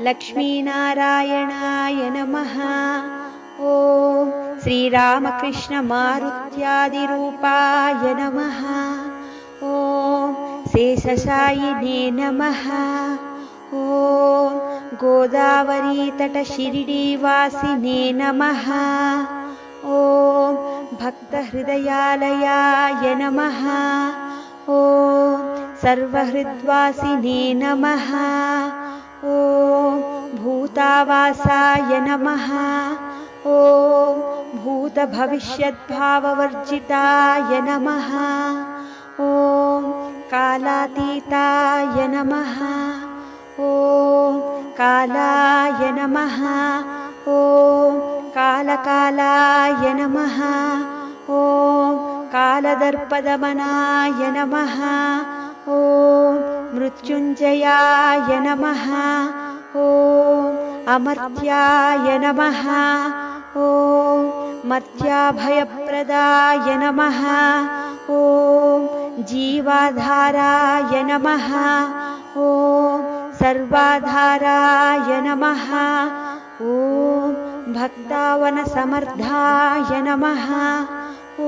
लक्ष्मीनारायणाय नमः। ॐ श्रीरामकृष्णमारुत्यादिरूपाय नमः। ॐ शेषशायिने नमः। ॐ गोदावरीतटशिरिडीवासिने नमः। ॐ भक्तहृदयालयाय नमः। ॐ सर्वहृद्वासिने नमः। ॐ भूतावासाय नमः। ॐ भूतभविष्यद्भाववर्जिताय नमः। ॐ कालातीताय नमः। ॐ कालाय नमः। ॐ कालकालाय नमः। ॐ कालदर्पदमनाय नमः। ॐ मृत्युञ्जयाय नमः। ॐ अमर्त्याय नमः। ॐ मर्त्याभयप्रदाय नमः। ॐ जीवाधाराय नमः। ॐ सर्वाधाराय नमः। ॐ भक्तावनसमर्थाय नमः। ॐ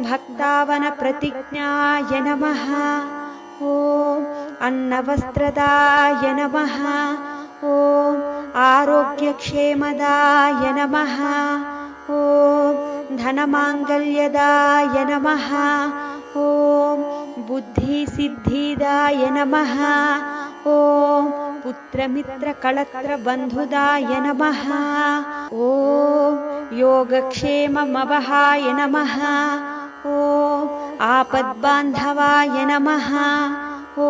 भक्तावनप्रतिज्ञाय नमः। ॐ अन्नवस्त्रदाय नमः। ॐ आरोग्यक्षेमदाय नमः। ॐ धनमाङ्गल्यदाय नमः। ॐ बुद्धिसिद्धिदाय नमः। ॐ पुत्रमित्रकळत्रबन्धुदाय नमः। ॐ योगक्षेममवहाय नमः। ॐ आपद्बान्धवाय नमः। ॐ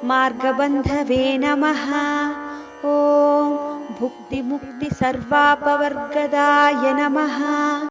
मार्गबन्धवे नमः। ॐ भुक्तिमुक्तिसर्वापवर्गदाय नमः।